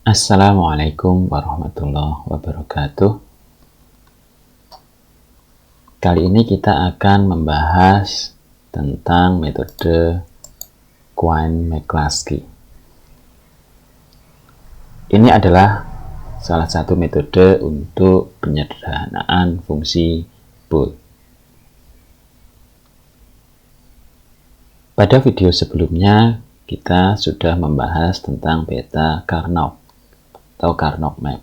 Assalamualaikum warahmatullahi wabarakatuh. Kali ini kita akan membahas tentang metode Cohen-McCluskey. Ini adalah salah satu metode untuk penyederhanaan fungsi bool. Pada video sebelumnya, kita sudah membahas tentang beta Karnock atau Karnock map.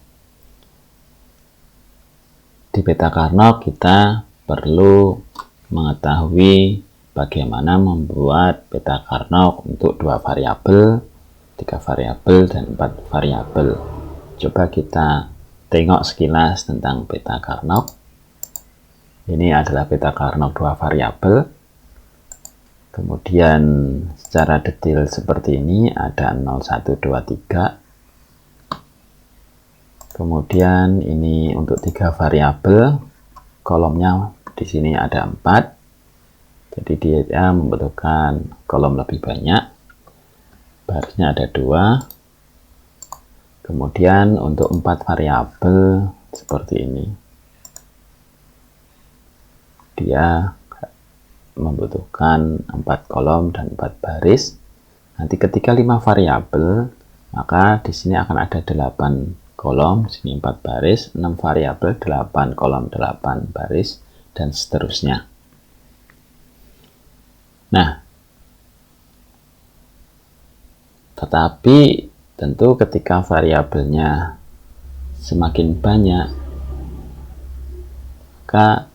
Di beta Karnock kita perlu mengetahui bagaimana membuat beta Karnock untuk 2 variabel, 3 variabel, dan 4 variabel. Coba kita tengok sekilas tentang beta Karnock. Ini adalah beta Karnock 2 variabel. Kemudian secara detail seperti ini ada 0, 1, 2, 3. Kemudian ini untuk 3 variabel, kolomnya di sini ada 4. Jadi dia membutuhkan kolom lebih banyak. Barisnya ada 2. Kemudian untuk 4 variabel seperti ini. Dia membutuhkan 4 kolom dan 4 baris. Nanti ketika 5 variabel, maka di sini akan ada 8 kolom, sini 4 baris, 6 variabel, 8 kolom, 8 baris, dan seterusnya. Nah, tetapi tentu ketika variabelnya semakin banyak, maka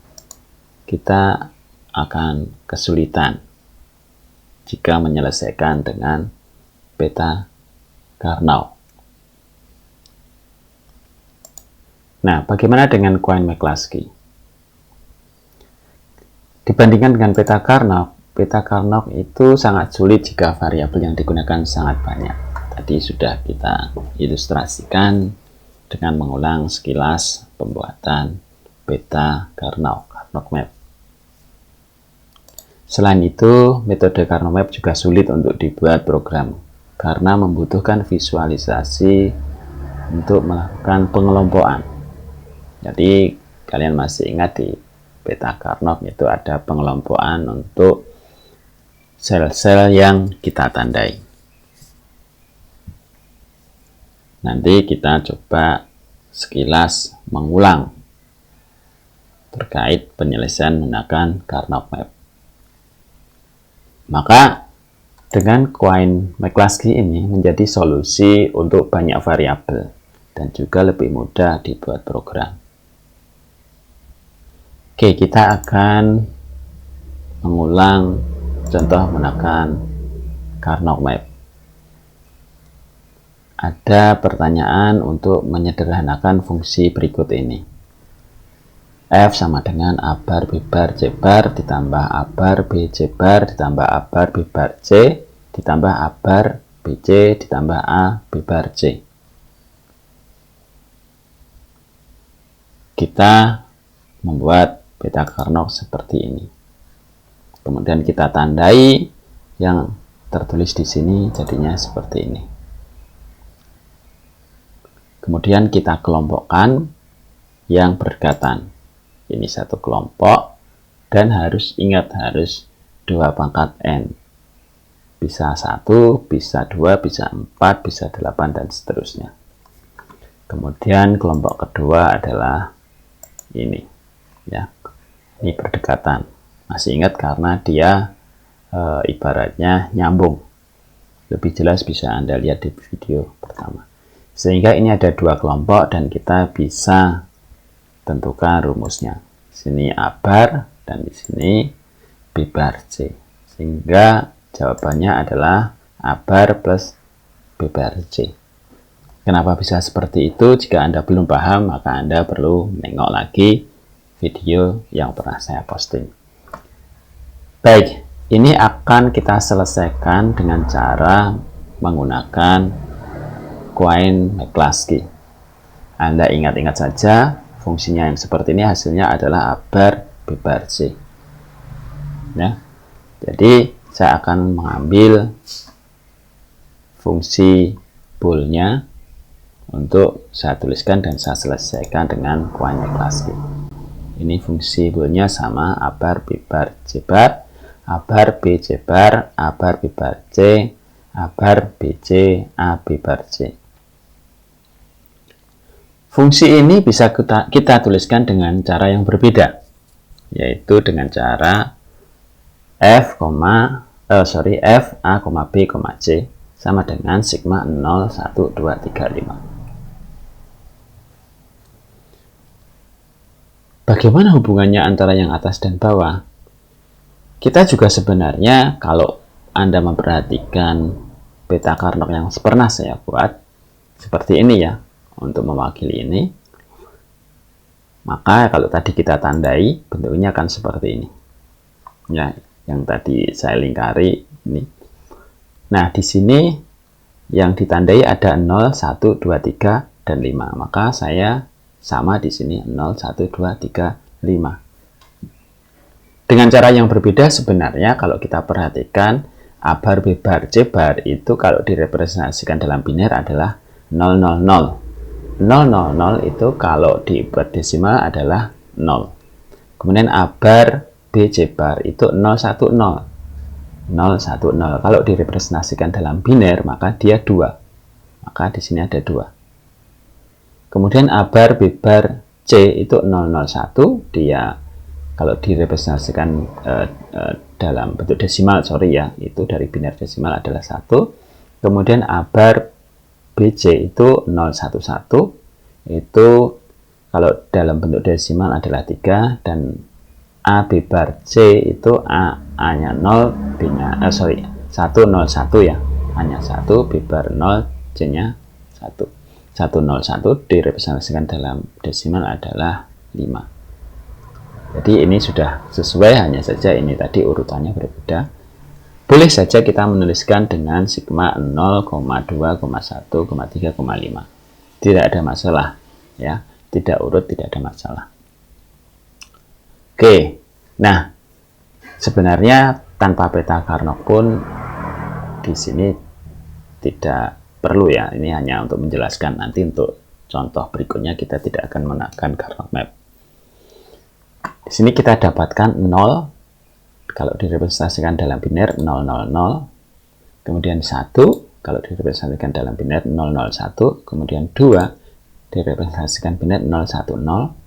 kita akan kesulitan jika menyelesaikan dengan beta Karnock. Nah, bagaimana dengan Cohen-McCluskey? Dibandingkan dengan beta Karnock itu sangat sulit jika variabel yang digunakan sangat banyak. Tadi sudah kita ilustrasikan dengan mengulang sekilas pembuatan beta Karnock map. Selain itu, metode Karnock map juga sulit untuk dibuat program karena membutuhkan visualisasi untuk melakukan pengelompokan. Jadi kalian masih ingat di beta Karnock itu ada pengelompokan untuk sel-sel yang kita tandai. Nanti kita coba sekilas mengulang terkait penyelesaian menggunakan Karnock map. Maka dengan Cohen-McCluskey ini menjadi solusi untuk banyak variabel dan juga lebih mudah dibuat program. Oke, kita akan mengulang contoh menggunakan Karnock map. Ada pertanyaan untuk menyederhanakan fungsi berikut ini. F sama dengan A bar B bar C bar ditambah A bar B C bar ditambah A bar B bar C ditambah A bar B C ditambah A B bar C. Kita membuat beta Karnock seperti ini. Kemudian kita tandai yang tertulis di sini jadinya seperti ini. Kemudian kita kelompokkan yang berdekatan. Ini satu kelompok dan harus ingat harus 2 pangkat n. Bisa 1, bisa 2, bisa 4, bisa 8 dan seterusnya. Kemudian kelompok kedua adalah ini ya. Ini berdekatan. Masih ingat karena dia ibaratnya nyambung. Lebih jelas bisa Anda lihat di video pertama. Sehingga ini ada 2 kelompok dan kita bisa tentukan rumusnya. Di sini A bar dan di sini B bar C. Sehingga jawabannya adalah A bar plus B bar C. Kenapa bisa seperti itu? Jika Anda belum paham, maka Anda perlu menengok lagi video yang pernah saya posting. Baik, ini akan kita selesaikan dengan cara menggunakan Cohen-McCluskey. Anda ingat-ingat saja, fungsinya yang seperti ini hasilnya adalah A bar B bar C. Ya. Jadi saya akan mengambil fungsi boolnya untuk saya tuliskan dan saya selesaikan dengan Koine-Klasky. Ini fungsi boolnya sama, A bar, B bar, C bar, A bar, B, C bar, A bar, B bar, C, A bar, B, C, A, B bar, C. Fungsi ini bisa kita tuliskan dengan cara yang berbeda, yaitu dengan cara F, A, B, C sama dengan sigma 0, 1, 2, 3, 5. Bagaimana hubungannya antara yang atas dan bawah? Kita juga sebenarnya, kalau Anda memperhatikan peta Carnot yang pernah saya buat, seperti ini ya, untuk mewakili ini, maka kalau tadi kita tandai, bentuknya akan seperti ini. Ya, yang tadi saya lingkari ini. Nah, di sini yang ditandai ada 0, 1, 2, 3, dan 5. Maka saya sama di sini 0, 1, 2, 3, 5. Dengan cara yang berbeda sebenarnya kalau kita perhatikan A bar, B bar, C bar itu kalau direpresentasikan dalam biner adalah 000. 000 itu kalau dibuat desimal adalah 0. Kemudian A bar, B, C bar itu 010. 010. Kalau direpresentasikan dalam biner maka dia 2. Maka di sini ada 2. Kemudian A bar, B bar, C itu 001. Dia kalau direpresentasikan dalam bentuk desimal, itu dari biner desimal adalah 1. Kemudian A bar, BC itu 011, itu kalau dalam bentuk desimal adalah 3, dan A, B bar, C itu A-nya 0, B-nya 101 ya, A-nya 1, B bar 0, C-nya 1. 101 direpresentasikan dalam desimal adalah 5. Jadi ini sudah sesuai, hanya saja ini tadi urutannya berbeda. Boleh saja kita menuliskan dengan sigma 0,2,1,3,5. Tidak ada masalah, ya. Tidak urut, tidak ada masalah. Oke. Nah, sebenarnya tanpa peta Carnot pun di sini tidak perlu ya. Ini hanya untuk menjelaskan, nanti untuk contoh berikutnya kita tidak akan menggunakan Carnot map. Di sini kita dapatkan 0. Kalau direpresentasikan dalam biner 000, kemudian 1 kalau direpresentasikan dalam biner 001, kemudian 2 direpresentasikan biner 010,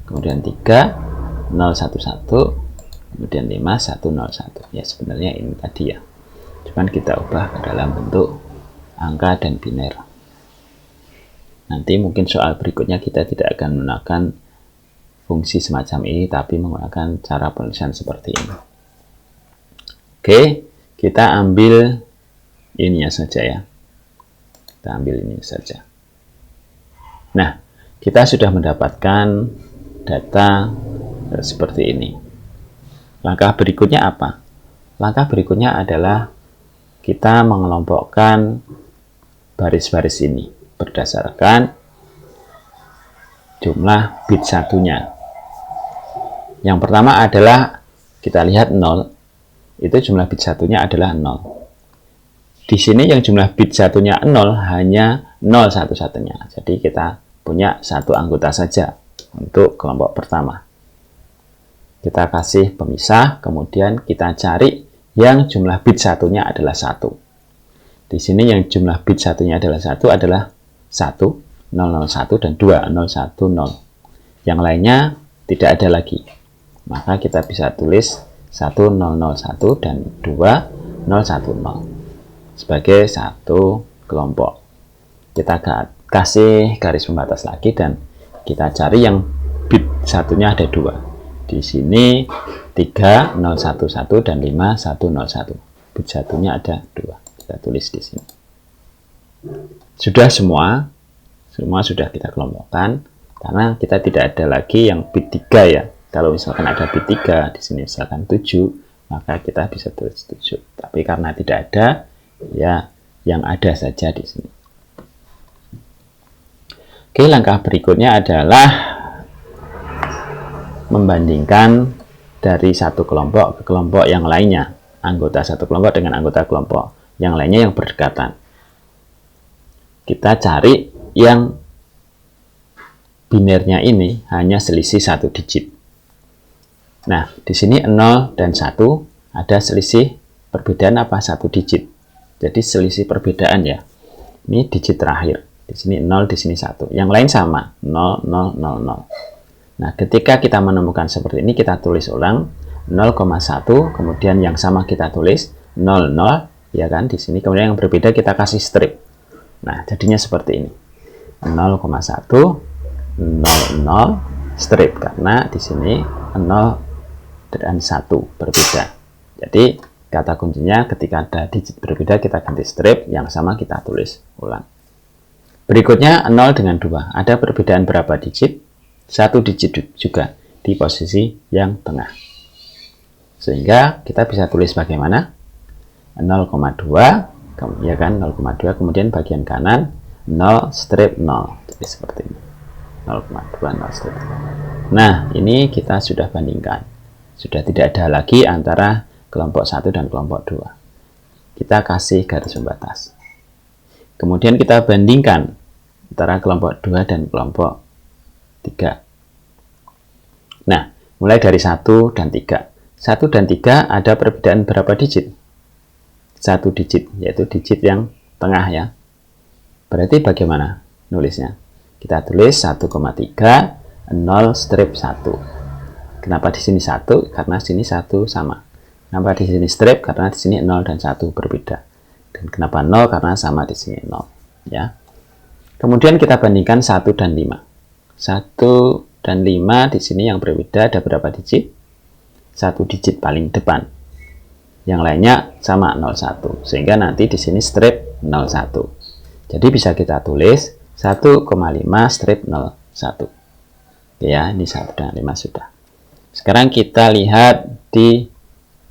kemudian 3 011, kemudian 5 101. Ya sebenarnya ini tadi ya, cuman kita ubah ke dalam bentuk angka dan biner. Nanti mungkin soal berikutnya kita tidak akan menggunakan fungsi semacam ini, tapi menggunakan cara penulisan seperti ini. Oke, kita ambil ininya saja ya. Kita ambil ini saja. Nah, kita sudah mendapatkan data seperti ini. Langkah berikutnya apa? Langkah berikutnya adalah kita mengelompokkan baris-baris ini berdasarkan jumlah bit satunya. Yang pertama adalah kita lihat 0. Itu jumlah bit satunya adalah 0. Di sini yang jumlah bit satunya 0 hanya 0 satu-satunya. Jadi kita punya satu anggota saja untuk kelompok pertama. Kita kasih pemisah, kemudian kita cari yang jumlah bit satunya adalah 1. Di sini yang jumlah bit satunya adalah 1 adalah 1, 001 dan 2, 010. Yang lainnya tidak ada lagi. Maka kita bisa tulis 1001 dan 2010 sebagai satu kelompok. Kita kasih garis pembatas lagi dan kita cari yang bit satunya ada 2. Di sini 3011 dan 5101. Bit satunya ada 2. Kita tulis di sini. Sudah semua sudah kita kelompokkan karena kita tidak ada lagi yang bit 3 ya. Kalau misalkan ada bit 3 di sini misalkan 7, maka kita bisa tulis 7. Tapi karena tidak ada, ya yang ada saja di sini. Oke, langkah berikutnya adalah membandingkan dari satu kelompok ke kelompok yang lainnya. Anggota satu kelompok dengan anggota kelompok yang lainnya yang berdekatan. Kita cari yang binernya ini hanya selisih 1 digit. Nah, di sini 0 dan 1 ada selisih perbedaan apa? 1 digit. Jadi selisih perbedaan ya. Ini digit terakhir. Di sini 0, di sini 1. Yang lain sama, 0, 0, 0, 0. Nah, ketika kita menemukan seperti ini, kita tulis ulang 0,1, kemudian yang sama kita tulis 0, 0, ya kan? Di sini kemudian yang berbeda kita kasih strip. Nah, jadinya seperti ini. 0,1, 0, 0, strip, karena di sini 0 dan 1 berbeda. Jadi, kata kuncinya ketika ada digit berbeda kita ganti strip, yang sama kita tulis ulang. Berikutnya 0 dengan 2. Ada perbedaan berapa digit? 1 digit juga di posisi yang tengah. Sehingga kita bisa tulis bagaimana? 0,2, ya kan? 0,2, kemudian bagian kanan 0 strip 0. Jadi seperti ini. 0,2, 0 strip 0. Nah, ini kita sudah bandingkan. Sudah tidak ada lagi antara kelompok 1 dan kelompok 2. Kita kasih garis pembatas. Kemudian kita bandingkan antara kelompok 2 dan kelompok 3. Nah, mulai dari 1 dan 3. 1 dan 3 ada perbedaan berapa digit? 1 digit, yaitu digit yang tengah ya. Berarti bagaimana nulisnya? Kita tulis 1,3, 0 strip 1. Kenapa di sini 1? Karena sini 1 sama. Kenapa di sini strip? Karena di sini 0 dan 1 berbeda. Dan kenapa 0? Karena sama di sini 0. Ya. Kemudian kita bandingkan 1 dan 5. 1 dan 5 di sini yang berbeda ada berapa digit? 1 digit paling depan. Yang lainnya sama 01. Sehingga nanti di sini strip 01. Jadi bisa kita tulis 1,5 strip 01. Ya, ini 1 dan 5 sudah. Sekarang kita lihat di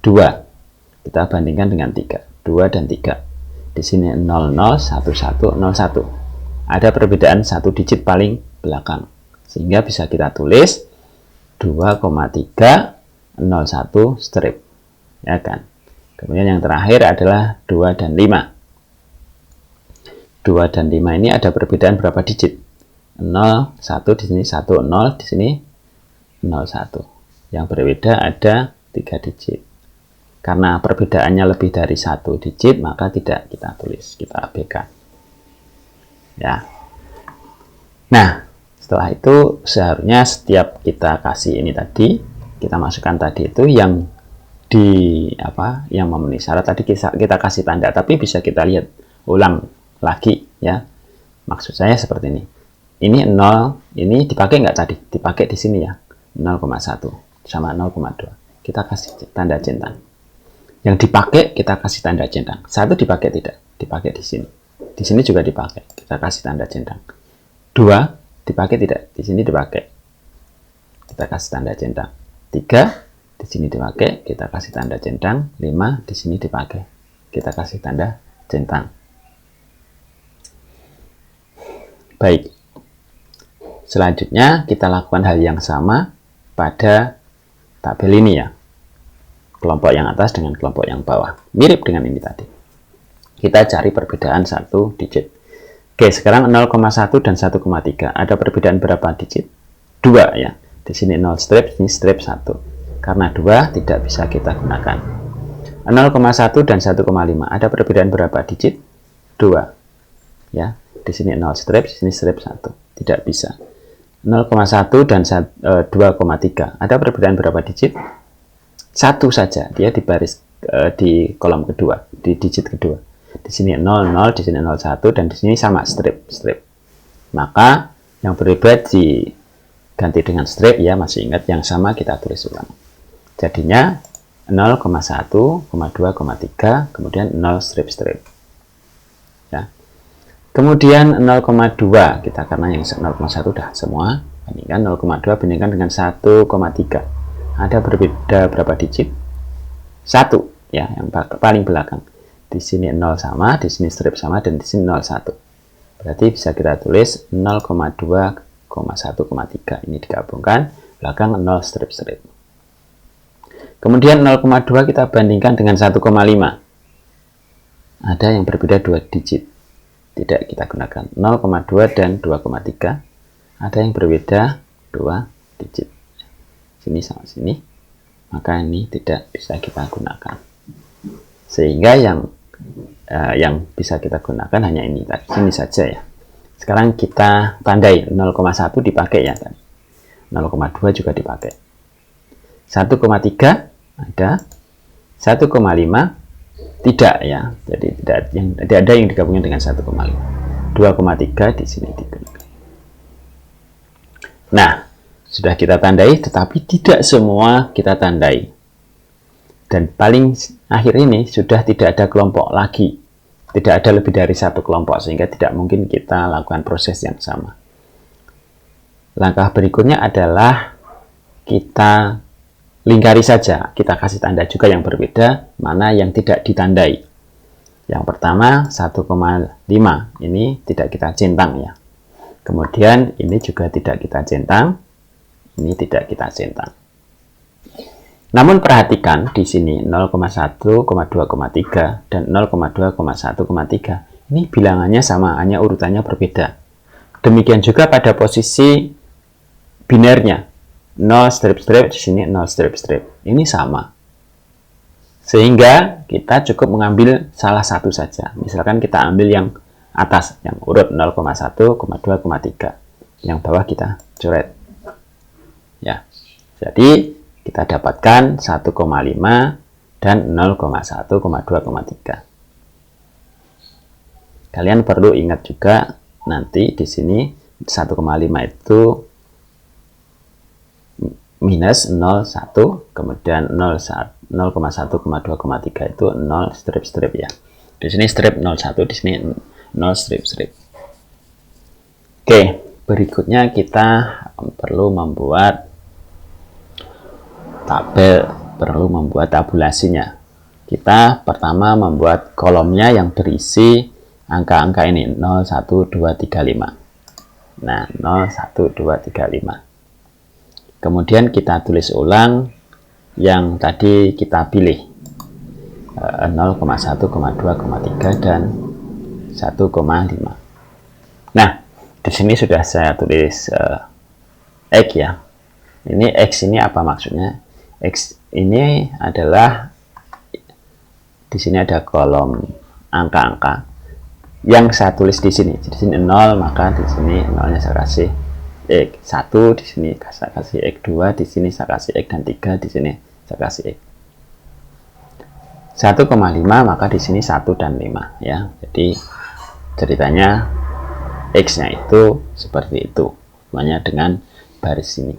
2. Kita bandingkan dengan 3. 2 dan 3. Di sini 00, 11, 01. Ada perbedaan 1 digit paling belakang. Sehingga bisa kita tulis 2,3, 01 strip. Ya kan? Kemudian yang terakhir adalah 2 dan 5. 2 dan 5 ini ada perbedaan berapa digit? 0, 1 di sini 1, 0 di sini 01. Yang berbeda ada 3 digit. Karena perbedaannya lebih dari 1 digit, maka tidak kita tulis, kita abaikan. Ya. Nah, setelah itu seharusnya setiap kita kasih ini tadi, kita masukkan tadi itu yang di apa? Yang memenuhi syarat tadi kita kasih tanda, tapi bisa kita lihat ulang lagi ya. Maksud saya seperti ini. Ini 0, ini dipakai nggak tadi? Dipakai di sini ya. 0,1 sama 0,2. Kita kasih tanda centang. Yang dipakai kita kasih tanda centang. 1 dipakai tidak? Dipakai di sini. Di sini juga dipakai. Kita kasih tanda centang. 2 dipakai tidak? Di sini dipakai. Kita kasih tanda centang. 3 di sini dipakai. Kita kasih tanda centang. 5 di sini dipakai. Kita kasih tanda centang. Baik. Selanjutnya kita lakukan hal yang sama pada tabel ini ya. Kelompok yang atas dengan kelompok yang bawah. Mirip dengan ini tadi. Kita cari perbedaan 1 digit. Oke, sekarang 0,1 dan 1,3. Ada perbedaan berapa digit? 2 ya. Di sini 0 strip, ini strip 1. Karena 2 tidak bisa kita gunakan. 0,1 dan 1,5. Ada perbedaan berapa digit? 2. Ya. Di sini 0 strip, di sini strip 1. Tidak bisa. 0,1 dan 2,3. Ada perbedaan berapa digit? 1 saja. Dia di baris di kolom kedua, di digit kedua. Di sini 00, di sini 01, dan di sini sama strip. Maka yang berbeda diganti dengan strip ya, masih ingat yang sama kita tulis ulang. Jadinya 0,1, 2,3, kemudian 0 strip. Ya. Kemudian 0,2 kita karena yang 0,1 sudah semua, bandingkan 0,2 bandingkan dengan 1,3. Ada berbeda berapa digit? 1 ya, yang paling belakang. Di sini 0 sama, di sini strip sama, dan di sini 01. Berarti bisa kita tulis 0,2,1,3. Ini digabungkan, belakang 0 strip. Kemudian 0,2 kita bandingkan dengan 1,5. Ada yang berbeda 2 digit. tidak kita gunakan. 0,2 dan 2,3 ada yang berbeda 2 digit. Sini sama sini, maka ini tidak bisa kita gunakan. Sehingga yang bisa kita gunakan hanya ini tadi, sini saja ya. Sekarang kita tandai 0,1 dipakai ya tadi. 0,2 juga dipakai. 1,3 ada, 1,5 tidak ya. Jadi tidak ada yang digabungkan dengan 1,5. 2,3 di sini digunakan. Nah, sudah kita tandai, tetapi tidak semua kita tandai. Dan paling akhir ini sudah tidak ada kelompok lagi. Tidak ada lebih dari satu kelompok, sehingga tidak mungkin kita lakukan proses yang sama. Langkah berikutnya adalah kita lingkari saja. Kita kasih tanda juga yang berbeda, mana yang tidak ditandai. Yang pertama 1,5. Ini tidak kita centang ya. Kemudian ini juga tidak kita centang. Ini tidak kita centang. Namun perhatikan di sini 0,1,2,3 dan 0,2,1,3. Ini bilangannya sama, hanya urutannya berbeda. Demikian juga pada posisi binernya. 0 strip-strip, di sini 0 strip-strip. Ini sama. Sehingga kita cukup mengambil salah satu saja. Misalkan kita ambil yang atas, yang urut 0,1,2,3. Yang bawah kita coret. Ya. Jadi kita dapatkan 1,5 dan 0,1,2,3. Kalian perlu ingat juga nanti di sini 1,5 itu minus 0,1, kemudian 0,1,2,3 itu 0 strip-strip ya. Di sini strip 0,1, di sini 0 strip-strip. Oke, berikutnya kita perlu membuat tabulasinya. Kita pertama membuat kolomnya yang berisi angka-angka ini 0, 1, 2, 3, 5. Nah, 0, 1, 2, 3, 5. Kemudian kita tulis ulang yang tadi kita pilih 0,1,2,3 dan 1,5. Nah, di sini sudah saya tulis X ya. Ini X ini apa maksudnya? X ini adalah di sini ada kolom angka-angka yang saya tulis di sini. Di sini 0, maka di sini 0-nya saya kasih X1, di sini saya kasih X2, di sini saya kasih X, dan 3 di sini saya kasih X. 1,5 maka di sini 1 dan 5 ya. Jadi ceritanya X-nya itu seperti itu, hubungannya dengan baris ini.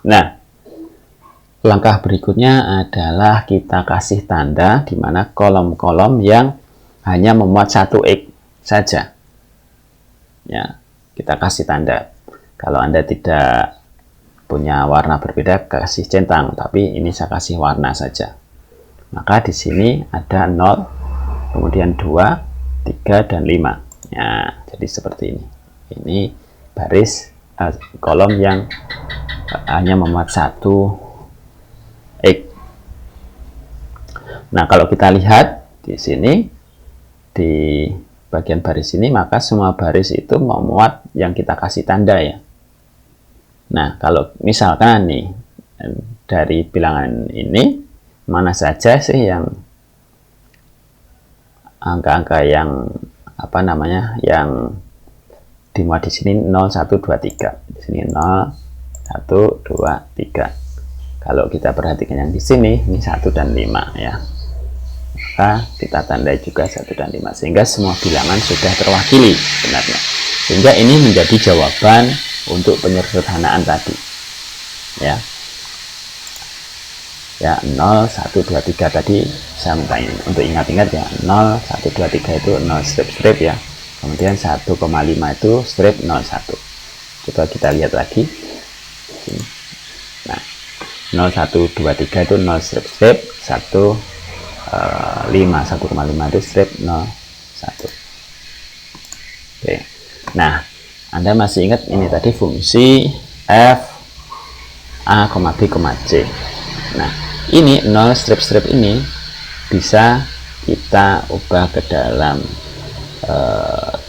Nah, langkah berikutnya adalah kita kasih tanda di mana kolom-kolom yang hanya memuat satu X saja. Ya, kita kasih tanda. Kalau Anda tidak punya warna berbeda, kasih centang, tapi ini saya kasih warna saja. Maka di sini ada 0, kemudian 2, 3, dan 5. Ya, jadi seperti ini. Ini baris kolom yang hanya memuat satu X. Nah, kalau kita lihat di sini, di bagian baris ini, maka semua baris itu memuat yang kita kasih tanda ya. Nah, kalau misalkan nih dari bilangan ini, mana saja sih yang angka-angka yang apa namanya, yang dimuat di sini 0, 1, 2, 3. Di sini 0, 1, 2, 3. Kalau kita perhatikan yang di sini, ini 1 dan 5 ya. Maka kita tandai juga 1 dan 5. Sehingga semua bilangan sudah terwakili sebenarnya. Sehingga ini menjadi jawaban untuk penyederhanaan tadi. Ya. Ya, 0, 1, 2, 3 tadi saya minta untuk ingat-ingat ya. 0, 1, 2, 3 itu 0 strip-strip ya. Kemudian 1,5 itu strip 01. Coba kita lihat lagi. Nah, 0, 1, 2, 3 itu 0 strip-strip, 1,5 itu strip 01. Oke. Nah, Anda masih ingat ini tadi fungsi f a, b, c. Nah, ini 0 strip-strip ini bisa kita ubah ke dalam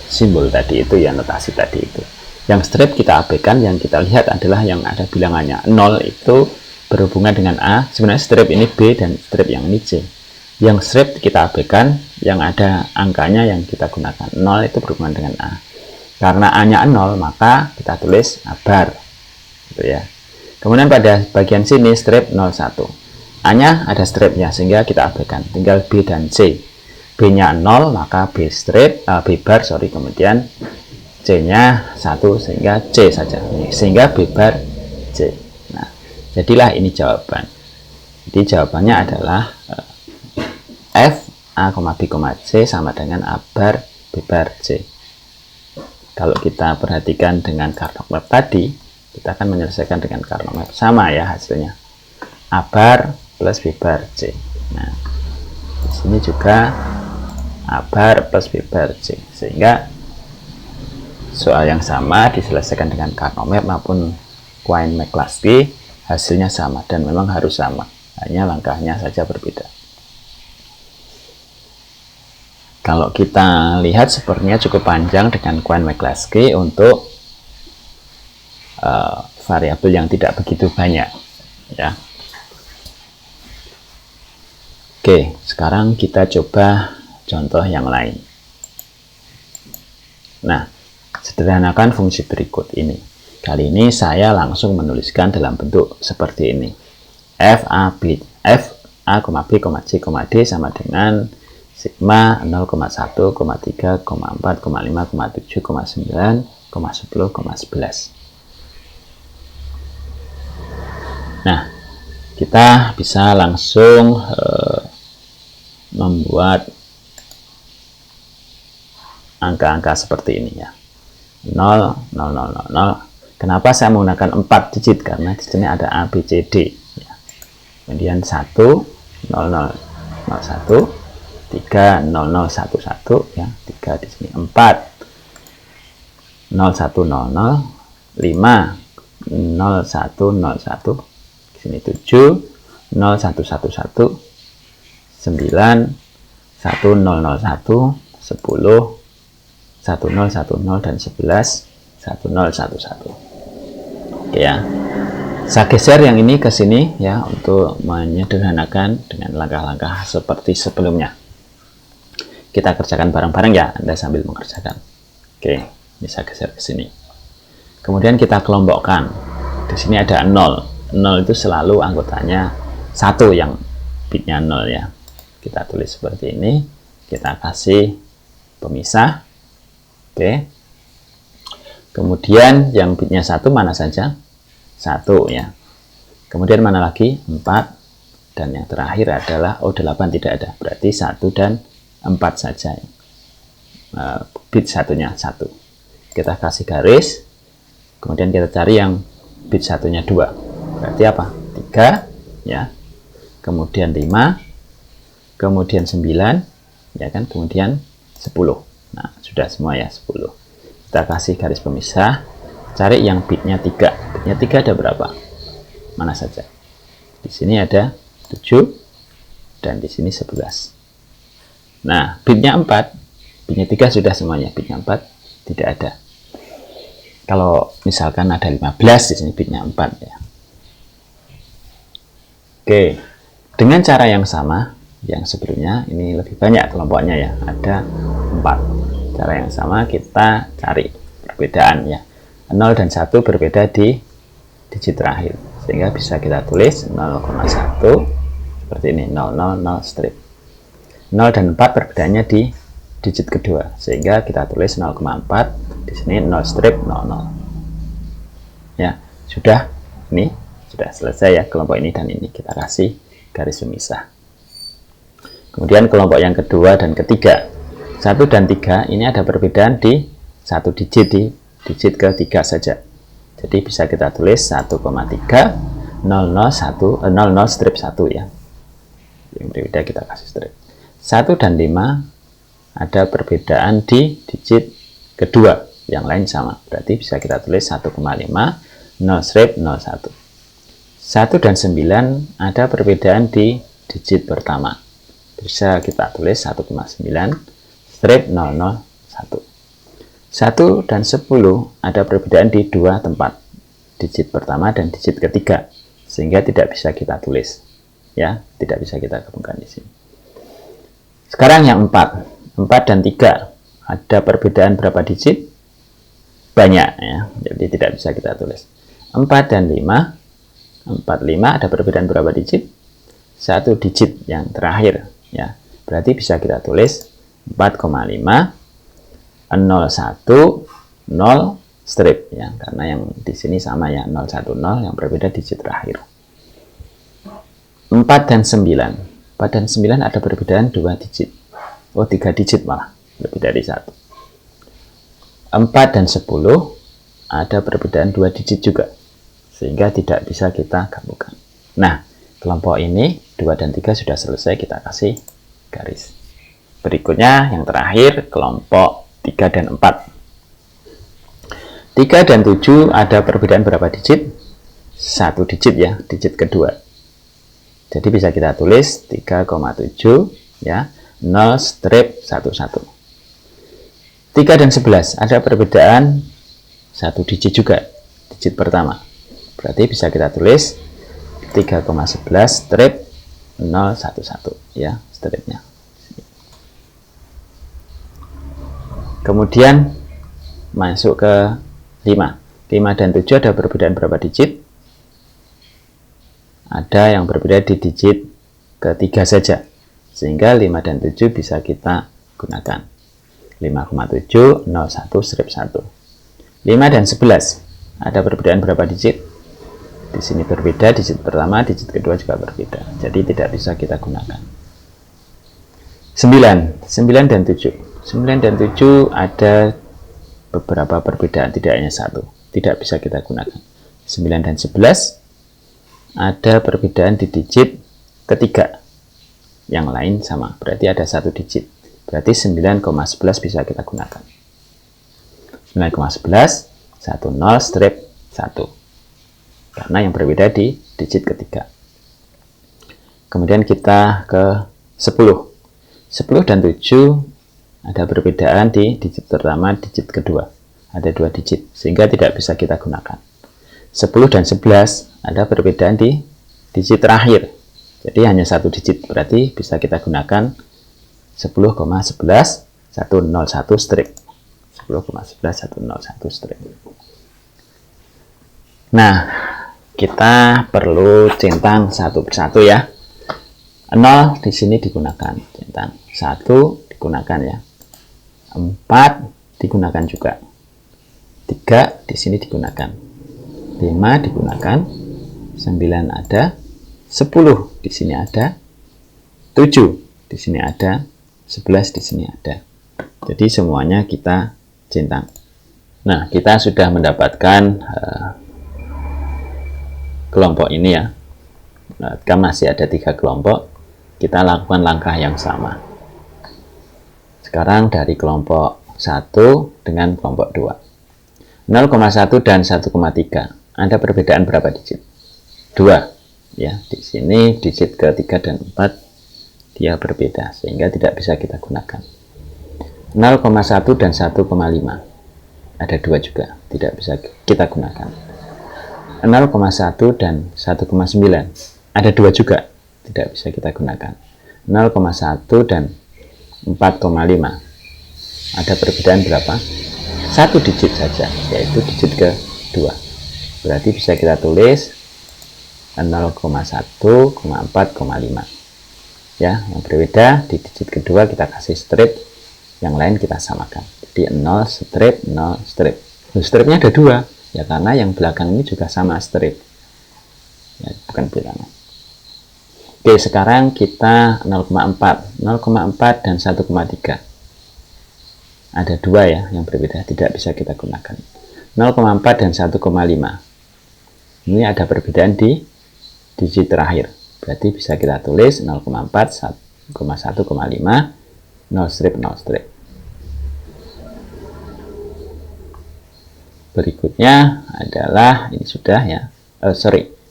simbol tadi itu ya, notasi tadi itu. Yang strip kita abaikan, yang kita lihat adalah yang ada bilangannya 0 itu berhubungan dengan A. Sebenarnya strip ini B dan strip yang ini C. Yang strip kita abaikan, yang ada angkanya yang kita gunakan 0 itu berhubungan dengan A. Karena A-nya 0, maka kita tulis A bar gitu ya. Kemudian pada bagian sini strip 01, A-nya ada stripnya sehingga kita abaikan, tinggal B dan C. B-nya 0, maka B strip, B bar, kemudian C-nya 1 sehingga C saja, sehingga B bar C. Nah, jadilah ini jawaban. Jadi jawabannya adalah F A, B, C sama dengan A bar B bar C. Kalau kita perhatikan dengan Carnot map tadi, kita akan menyelesaikan dengan Carnot map, sama ya hasilnya, A bar plus B bar C. Nah, di sini juga A bar plus B bar C, sehingga soal yang sama diselesaikan dengan Carnot map maupun Quine-McCluskey, hasilnya sama dan memang harus sama, hanya langkahnya saja berbeda. Kalau kita lihat sepertinya cukup panjang dengan Quine-McCluskey untuk variabel yang tidak begitu banyak ya. Oke, sekarang kita coba contoh yang lain. Nah, sederhanakan fungsi berikut ini. Kali ini saya langsung menuliskan dalam bentuk seperti ini. F A, B, C, D sama dengan sigma 0,1, 3, 4, 5, 7, 9, 10, 11. Nah, kita bisa langsung membuat angka-angka seperti ini ya. 0, 0, 0, 0, 0. Kenapa saya menggunakan 4 digit? Karena di sini ada A, B, C, D ya. Kemudian 1, 0, 0, 0, 1, 3, 0, 0, 1, 1 ya. 3 di sini 4, 0, 1, 0, 0, 5, 0, 1, 0, 1, di sini 7, 0, 1, 1, 1, 9, 1, 0, 0, 1, 10, 1, 0, 1, 0, dan 11, 1, 0, 1, 1. Oke ya. Saya geser yang ini ke sini ya, untuk menyederhanakan dengan langkah-langkah seperti sebelumnya. Kita kerjakan bareng-bareng ya, Anda sambil mengerjakan. Oke, bisa geser ke sini. Kemudian kita kelompokkan. Di sini ada 0. 0 itu selalu anggotanya 1 yang bitnya 0 ya. Kita tulis seperti ini. Kita kasih pemisah. Oke. Kemudian yang bitnya 1 mana saja? 1 ya. Kemudian mana lagi? 4. Dan yang terakhir adalah 8 tidak ada. Berarti 1 dan 4 saja. Bit satunya 1. Kita kasih garis. Kemudian kita cari yang bit satunya 2. Berarti apa? 3 ya. Kemudian 5. Kemudian 9 ya kan, kemudian 10. Nah, sudah semua ya, 10. Kita kasih garis pemisah, cari yang bitnya 3. Bitnya 3 ada berapa? Mana saja? Di sini ada 7 dan di sini 11. Nah, bitnya 4, bitnya 3 sudah semuanya, bitnya 4 tidak ada. Kalau misalkan ada 15 di sini bitnya 4 ya. Oke, dengan cara yang sama yang sebelumnya, ini lebih banyak kelompoknya ya, ada 4. Cara yang sama kita cari perbedaan ya. 0 dan 1 berbeda di digit terakhir, sehingga bisa kita tulis 0,1 seperti ini, 000 strip. 0 dan 4 perbedaannya di digit kedua, sehingga kita tulis 0,4 di sini 0 strip 00 ya. Sudah, ini sudah selesai ya kelompok ini dan ini, kita kasih garis pemisah. Kemudian kelompok yang kedua dan ketiga, 1 dan 3 ini ada perbedaan di 1 digit, di digit ketiga saja. Jadi bisa kita tulis 1,3 00 strip 1 ya. Yang berbeda kita kasih strip. 1 dan 5 ada perbedaan di digit kedua, yang lain sama. Berarti bisa kita tulis 1,5 0 strip 01. 1 dan 9 ada perbedaan di digit pertama. Bisa kita tulis 1,9 strip 001. 1. 1 dan 10 ada perbedaan di dua tempat, digit pertama dan digit ketiga, sehingga tidak bisa kita tulis. Ya, tidak bisa kita gabungkan di sini. Sekarang yang 4 dan 3 ada perbedaan berapa digit? Banyak ya, jadi tidak bisa kita tulis. 4 dan 5, 5 ada perbedaan berapa digit? 1 digit yang terakhir ya. Berarti bisa kita tulis 4,5 01 0 strip ya, karena yang di sini sama ya, 010 yang berbeda digit terakhir. 4 dan 9. 4 dan 9 ada perbedaan 2 digit. Oh, 3 digit malah, lebih dari 1. 4 dan 10 ada perbedaan 2 digit juga, sehingga tidak bisa kita gabungkan. Nah, kelompok ini 2 dan 3 sudah selesai, kita kasih garis. Berikutnya yang terakhir, kelompok 3 dan 4. 3 dan 7 ada perbedaan berapa digit? 1 digit ya, digit kedua. Jadi bisa kita tulis 3,7 ya, 0 strip 11. 3 dan 11 ada perbedaan 1 digit juga, digit pertama. Berarti bisa kita tulis 3,11 strip 011 ya, stripnya. Kemudian masuk ke 5. 5 dan 7 ada perbedaan berapa digit? Ada yang berbeda di digit ketiga saja, sehingga 5 dan 7 bisa kita gunakan. 5,7 01 strip 1. 5 dan 11 ada perbedaan berapa digit? Di sini berbeda, digit pertama, digit kedua juga berbeda, jadi tidak bisa kita gunakan. 9 dan 7. 9 dan 7 ada beberapa perbedaan, tidak hanya satu, tidak bisa kita gunakan. 9 dan 11 ada perbedaan di digit ketiga, yang lain sama, berarti ada 1 digit, berarti 9,11 bisa kita gunakan. 9,11 10 strip 1, karena yang berbeda di digit ketiga. Kemudian kita ke 10. 10 dan 7 ada perbedaan di digit pertama, digit kedua. Ada 2 digit, sehingga tidak bisa kita gunakan. 10 dan 11 ada perbedaan di digit terakhir. Jadi hanya 1 digit, berarti bisa kita gunakan 10,11 101 strip. 10,11 101 strip. Nah, kita perlu centang satu persatu ya. 0 di sini digunakan centang, 1 digunakan ya, 4 digunakan juga, 3 di sini digunakan, 5 digunakan, 9 ada, 10 di sini ada, 7 di sini ada, 11 di sini ada. Jadi semuanya kita centang. Nah, kita sudah mendapatkan kelompok ini ya. Nah, kan masih ada 3 kelompok, kita lakukan langkah yang sama. Sekarang dari kelompok 1 dengan kelompok 2. 0,1 dan 1,3 ada perbedaan berapa digit? 2 ya. Di sini digit ke-3 dan 4 dia berbeda, sehingga tidak bisa kita gunakan. 0,1 dan 1,5 ada 2 juga, tidak bisa kita gunakan. 0,1 dan 1,9 ada 2 juga, tidak bisa kita gunakan. 0,1 dan 4,5 ada perbedaan berapa? 1 digit saja, yaitu digit kedua. Berarti bisa kita tulis 0,1,4,5 ya. Yang berbeda di digit kedua kita kasih strip, yang lain kita samakan. Jadi 0 strip 0 strip. Stripnya ada 2 ya, karena yang belakang ini juga sama strip ya, bukan bilangan. Oke, sekarang kita 0,4 dan 1,3 ada 2 ya yang berbeda, tidak bisa kita gunakan. 0,4 dan 1,5 ini ada perbedaan di digit terakhir, berarti bisa kita tulis 0,4 1,5 0 strip 0 strip. Berikutnya adalah ini sudah ya,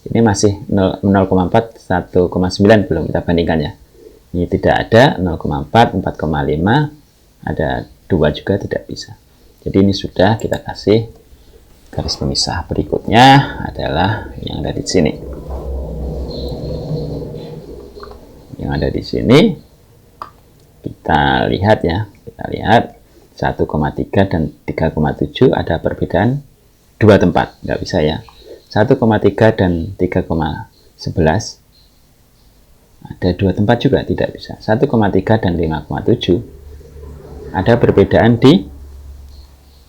ini masih 0,4 1,9 belum kita bandingkan ya. Ini tidak ada 0,4 4,5 ada 2 juga tidak bisa. Jadi ini sudah kita kasih garis pemisah. Berikutnya adalah yang ada di sini. Yang ada di sini kita lihat ya, kita lihat 1,3 dan 3,7 ada perbedaan 2 tempat, nggak bisa ya. 1,3 dan 3,11 ada 2 tempat juga tidak bisa. 1,3 dan 5,7 ada perbedaan di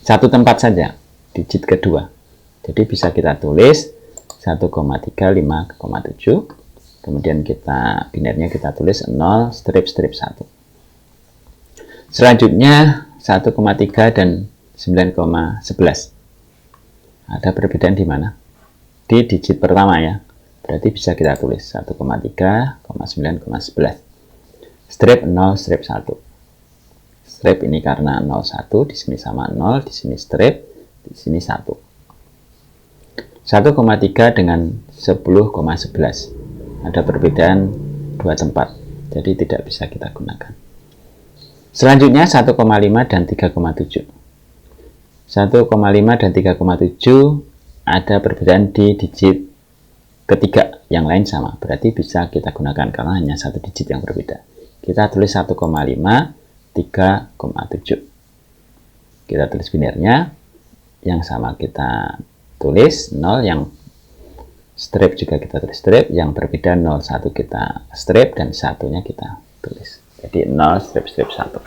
1 tempat saja, digit kedua. Jadi bisa kita tulis 1,3, 5,7. Kemudian kita binernya kita tulis 0 strip 1. Selanjutnya 1,3 dan 9,11. Ada perbedaan di mana? Di digit pertama ya. Berarti bisa kita tulis 1,3, 9,11. Strip 0 strip 1. Strip ini karena 01, di sini sama 0, di sini strip, di sini 1. 1,3 dengan 10,11. Ada perbedaan 2 tempat, jadi tidak bisa kita gunakan. Selanjutnya 1,5 dan 3,7. 1,5 dan 3,7 ada perbedaan di digit ketiga, yang lain sama. Berarti bisa kita gunakan karena hanya 1 digit yang berbeda. Kita tulis 1,5, 3,7. Kita tulis binernya, yang sama kita tulis 0, yang strip juga kita tulis strip, yang berbeda 0, 1 kita strip, dan satunya kita tulis. Jadi 0 strip 1.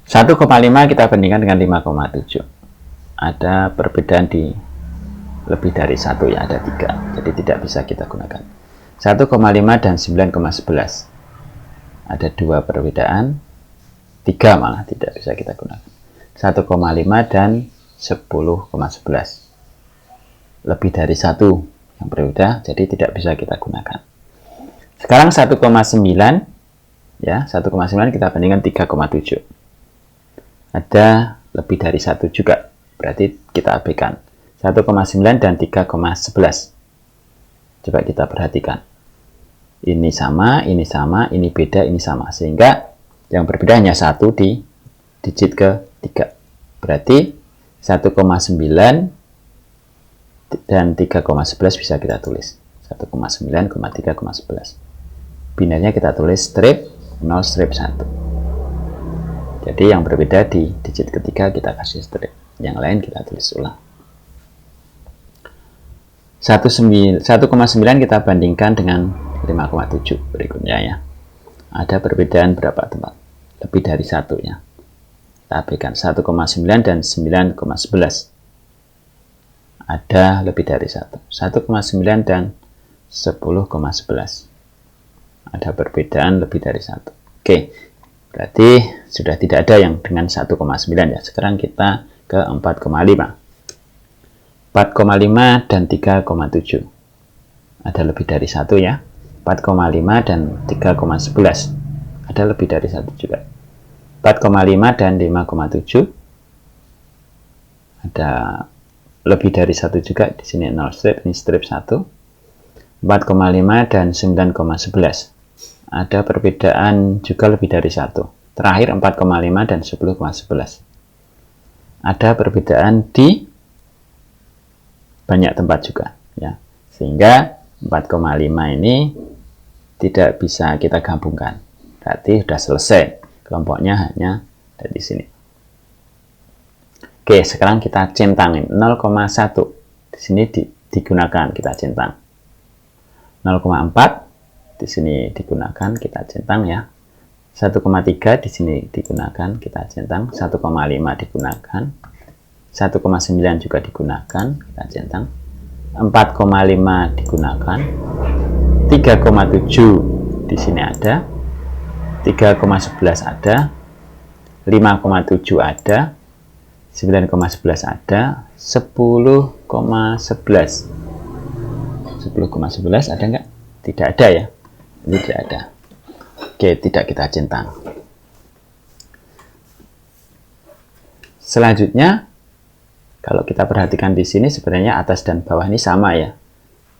1,5 kita bandingkan dengan 5,7. Ada perbedaan di lebih dari 1 ya, ada 3. Jadi tidak bisa kita gunakan. 1,5 dan 9,11. Ada 2 perbedaan, 3 malah tidak bisa kita gunakan. 1,5 dan 10,11. Lebih dari 1 yang berbeda, jadi tidak bisa kita gunakan. Sekarang 1,9 ya, 1,9 kita bandingkan 3,7. Ada lebih dari 1 juga, berarti kita abaikan. 1,9 dan 3,11. Coba kita perhatikan. Ini sama, ini beda, ini sama. Sehingga yang berbeda hanya 1 di digit ke-3. Berarti 1,9 dan 3,11 bisa kita tulis 1,9, 3,11. Binernya kita tulis strip 0 strip 1. Jadi yang berbeda di digit ketiga kita kasih strip, yang lain kita tulis ulang. 1,9 kita bandingkan dengan 5,7 berikutnya ya. Ada perbedaan berapa tempat? Lebih dari 1 ya. Kita abaikan 1,9 dan 9,11. Ada lebih dari 1. 1,9 dan 10,11. Ada perbedaan lebih dari 1. Oke, berarti sudah tidak ada yang dengan 1,9 ya. Sekarang kita ke 4,5. 4,5 dan 3,7. Ada lebih dari 1 ya. 4,5 dan 3,11. Ada lebih dari 1 juga. 4,5 dan 5,7. Ada lebih dari 1 juga, di sini 0 strip, ini strip 1. 4,5 dan 9,11. Ada perbedaan juga lebih dari 1. Terakhir 4,5 dan 10,11. Ada perbedaan di banyak tempat juga ya. Sehingga 4,5 ini tidak bisa kita gabungkan. Berarti sudah selesai. Kelompoknya hanya dari sini. Oke, sekarang kita centangin 0,1. Di sini digunakan, kita centang. 0,4 di sini digunakan, kita centang ya. 1,3 di sini digunakan, kita centang. 1,5 digunakan. 1,9 juga digunakan, kita centang. 4,5 digunakan. 3,7 di sini ada. 3,11 ada. 5,7 ada. 9,11 ada. 10,11. 10,11 ada nggak? Tidak ada ya. Ini tidak ada. Oke, tidak kita centang. Selanjutnya, kalau kita perhatikan di sini sebenarnya atas dan bawah ini sama ya.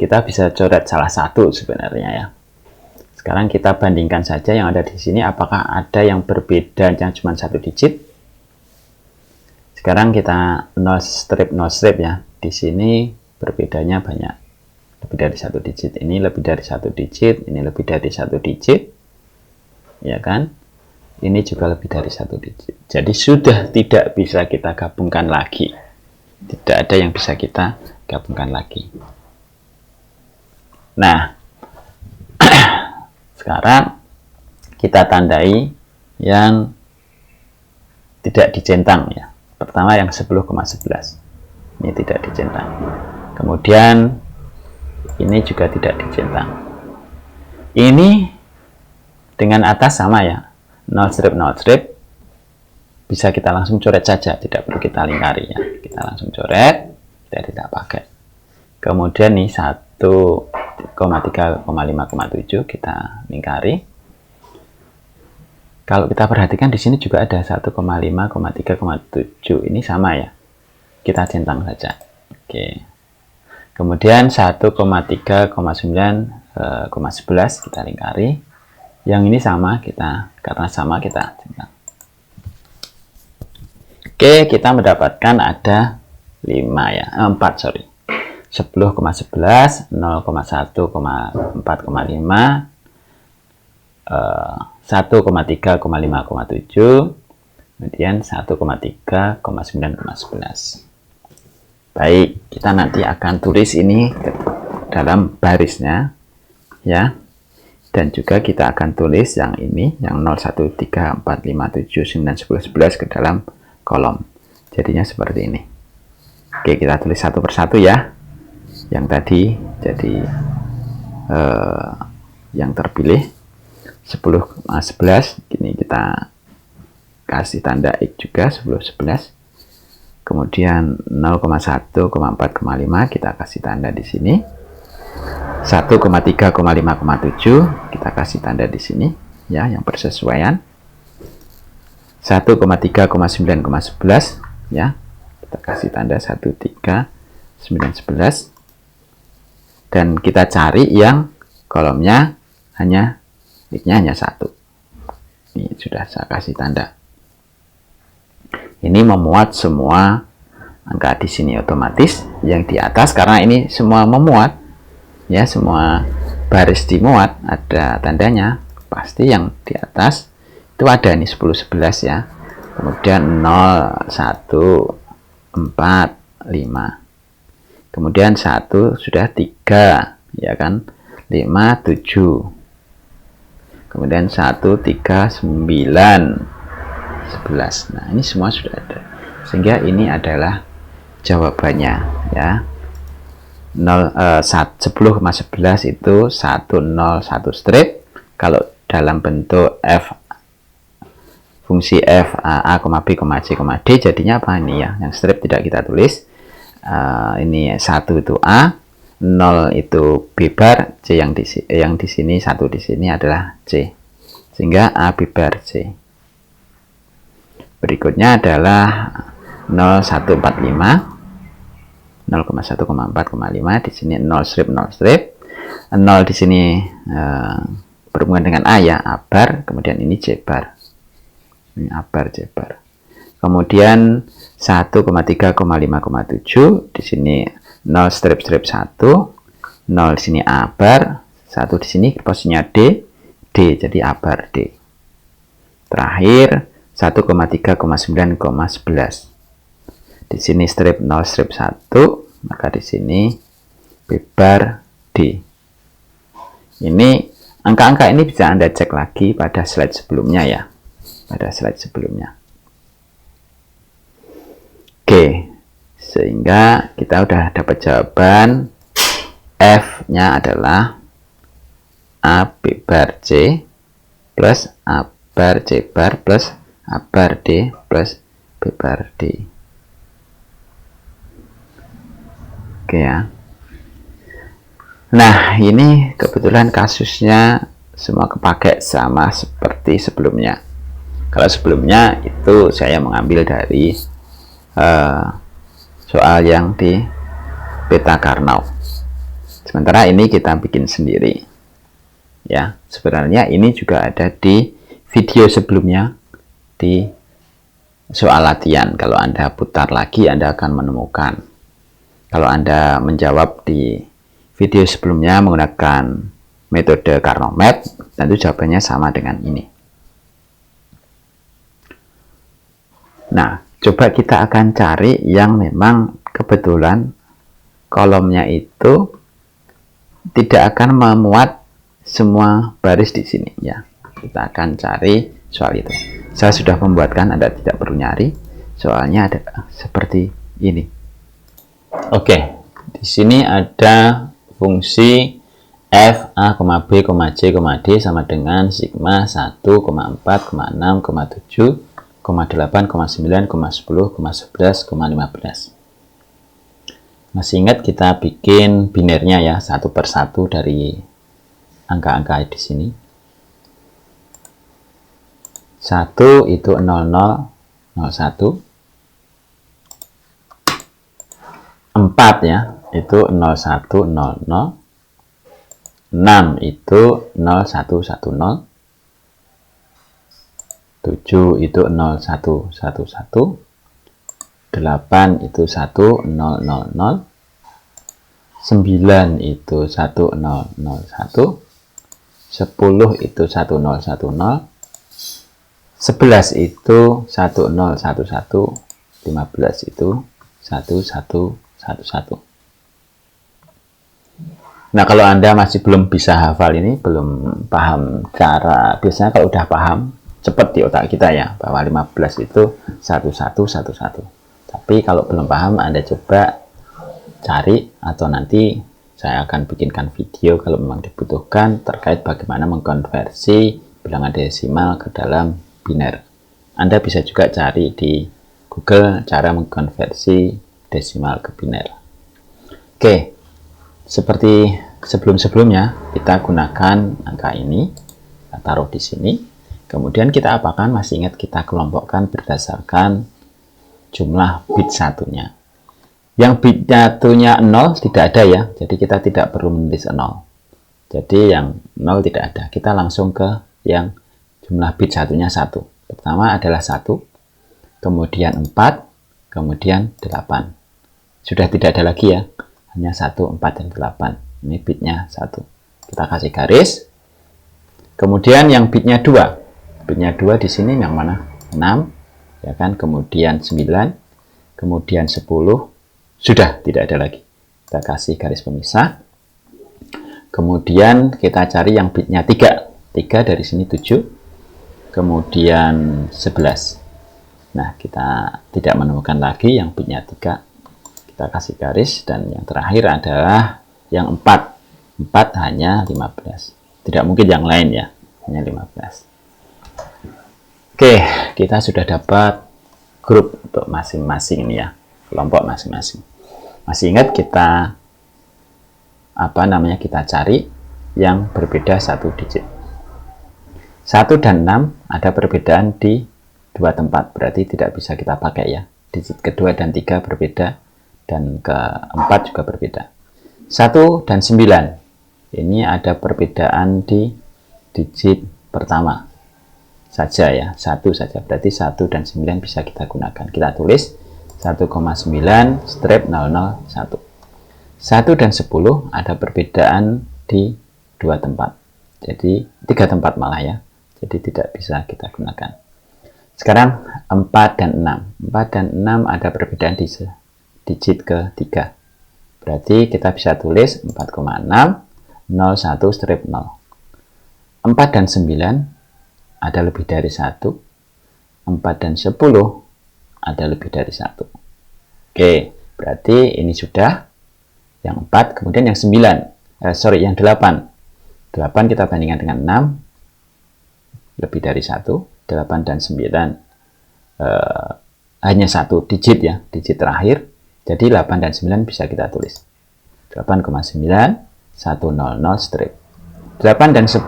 Kita bisa coret salah satu sebenarnya ya. Sekarang kita bandingkan saja yang ada di sini, apakah ada yang berbeda yang cuma 1 digit. Sekarang kita 0 strip ya. Di sini berbedanya banyak. Lebih dari 1 digit. Ini lebih dari 1 digit, ini lebih dari 1 digit. Ya kan? Ini juga lebih dari 1 digit. Jadi sudah tidak bisa kita gabungkan lagi. Tidak ada yang bisa kita gabungkan lagi. Nah, sekarang kita tandai yang tidak dicentang ya. Pertama yang 10,11. Ini tidak dicentang. Kemudian ini juga tidak dicentang. Ini dengan atas sama ya. 0 strip bisa kita langsung coret saja, tidak perlu kita lingkari ya. Kita langsung coret, kita tidak pakai. Kemudian nih 1,3,5,7 kita lingkari. Kalau kita perhatikan di sini juga ada 1,5,3,7, ini sama ya. Kita centang saja. Oke. Kemudian 1,3,9,11 kita lingkari. Yang ini sama, karena sama kita centang. Oke, kita mendapatkan ada 5 ya, 4 sorry. 10,11, 0,1,4,5, 1,3,5,7, kemudian 1,3,9,11. Baik, kita nanti akan tulis ini dalam barisnya ya. Dan juga kita akan tulis yang ini, yang 0, 1, 3, 4, 5, 7, 9, 10, 11 ke dalam kolom. Jadinya seperti ini. Oke, kita tulis satu persatu ya. Yang tadi jadi yang terpilih 10,11, ini kita kasih tanda X juga 10,11. Kemudian 0,1,4,5 kita kasih tanda di sini. 1,3,5,7 kita kasih tanda di sini ya, yang persesuaian. 1,3,9,11 ya, kita kasih tanda 1,3,9,11. Dan kita cari yang kolomnya hanya X-nya hanya 1. Ini sudah saya kasih tanda. Ini memuat semua angka di sini otomatis. Yang di atas karena ini semua memuat ya, semua baris dimuat ada tandanya. Pasti yang di atas itu ada nih 10,11 ya. Kemudian 0, 1, 4, 5. Kemudian 1 sudah 3 ya kan, 5, 7. Kemudian 1, 3, 9, 11. Nah, ini semua sudah ada. Sehingga ini adalah jawabannya ya. 10,11 itu 101 strip. Kalau dalam bentuk f, fungsi f a, b, c, d, jadinya apa ini ya? Yang strip tidak kita tulis. Ini 1 itu a, 0 itu b bar, c yang di sini, 1 di sini adalah c. Sehingga a b bar c. Berikutnya adalah 0,145, 0,1,4,5 di sini 0 strip 0 strip. 0 di sini berhubungan dengan a ya, a bar, kemudian ini c bar. Ini a bar, c bar. Kemudian 1,3,5,7 di sini 0 strip 1, 0 di sini a bar, 1 di sini posisinya d, jadi a bar d. Terakhir 1,3,9,11. Di sini strip 0 strip 1, maka di sini b bar d. Ini angka-angka ini bisa Anda cek lagi pada slide sebelumnya ya. Pada slide sebelumnya. Oke, sehingga kita udah dapat jawaban. F-nya adalah A B bar C plus A bar C bar plus A bar D plus B bar D. Oke ya. Nah, ini kebetulan kasusnya semua kepakai sama seperti sebelumnya. Kalau sebelumnya itu saya mengambil dari soal yang di Beta Karnaugh. Sementara ini kita bikin sendiri. ya. Sebenarnya ini juga ada di video sebelumnya di soal latihan. Kalau Anda putar lagi, Anda akan menemukan. Kalau Anda menjawab di video sebelumnya menggunakan metode Karnaugh Map, tentu jawabannya sama dengan ini. Nah, coba kita akan cari yang memang kebetulan kolomnya itu tidak akan memuat semua baris di sini ya. Kita akan cari soal itu. Saya sudah membuatkan, Anda tidak perlu nyari. Soalnya ada seperti ini. Oke, di sini ada fungsi f a, b, c, d sama dengan sigma 1,4, 6, 7, 8, 9, 10, 11, 15. Masih ingat kita bikin binernya ya, satu per satu dari angka-angka di sini. 1 itu 00, 01. 4 ya, itu 0100. 6 itu 0110. 7 itu 0111, 8 itu 1000, 9 itu 1001, 10 itu 1010, 11 itu 1011, 15 itu 1111. Nah, kalau Anda masih belum bisa hafal ini, belum paham cara, biasanya kalau udah paham cepat di otak kita ya, bahwa 15 itu 1111. Tapi kalau belum paham, Anda coba cari, atau nanti saya akan bikinkan video kalau memang dibutuhkan terkait bagaimana mengkonversi bilangan desimal ke dalam biner. Anda bisa juga cari di Google cara mengkonversi desimal ke biner. Oke, seperti sebelum-sebelumnya, kita gunakan angka ini, kita taruh di sini. Kemudian kita apakan? Masih ingat kita kelompokkan berdasarkan jumlah bit satunya. Yang bit satunya 0 tidak ada ya, jadi kita tidak perlu menulis 0. Jadi yang 0 tidak ada. Kita langsung ke yang jumlah bit satunya 1. Pertama adalah 1, kemudian 4, kemudian 8. Sudah tidak ada lagi ya, hanya 1, 4, dan 8. Ini bitnya 1. Kita kasih garis. Kemudian yang bitnya 2. Bitnya 2 di sini yang mana? 6, ya kan? Kemudian 9, kemudian 10, sudah tidak ada lagi. Kita kasih garis pemisah. Kemudian kita cari yang bitnya 3. 3 dari sini 7, kemudian 11. Nah, kita tidak menemukan lagi yang bitnya 3. Kita kasih garis, dan yang terakhir adalah yang 4. 4 hanya 15. Tidak mungkin yang lain ya, hanya 15. Oke, kita sudah dapat grup untuk masing-masing ini ya, kelompok masing-masing. Masih ingat kita kita cari yang berbeda 1 digit. 1 dan 6 ada perbedaan di 2 tempat, berarti tidak bisa kita pakai ya. Digit kedua dan 3 berbeda, dan keempat juga berbeda. 1 dan 9 ini ada perbedaan di digit pertama saja ya, 1 saja, berarti 1 dan 9 bisa kita gunakan. Kita tulis 1,9 strip 001. 1 dan 10 ada perbedaan di 2 tempat, jadi 3 tempat malah ya, jadi tidak bisa kita gunakan. Sekarang 4 dan 6. 4 dan 6 ada perbedaan di digit ketiga, berarti kita bisa tulis 4,6 01 strip 0. 4 dan 9 ada lebih dari 1. 4 dan 10 ada lebih dari 1. Oke, berarti ini sudah yang 4, kemudian yang 9. Yang 8. 8 kita bandingkan dengan 6, lebih dari 1. 8 dan 9 hanya 1 digit ya, digit terakhir. Jadi 8 dan 9 bisa kita tulis 8,9 100 strip. 8 dan 10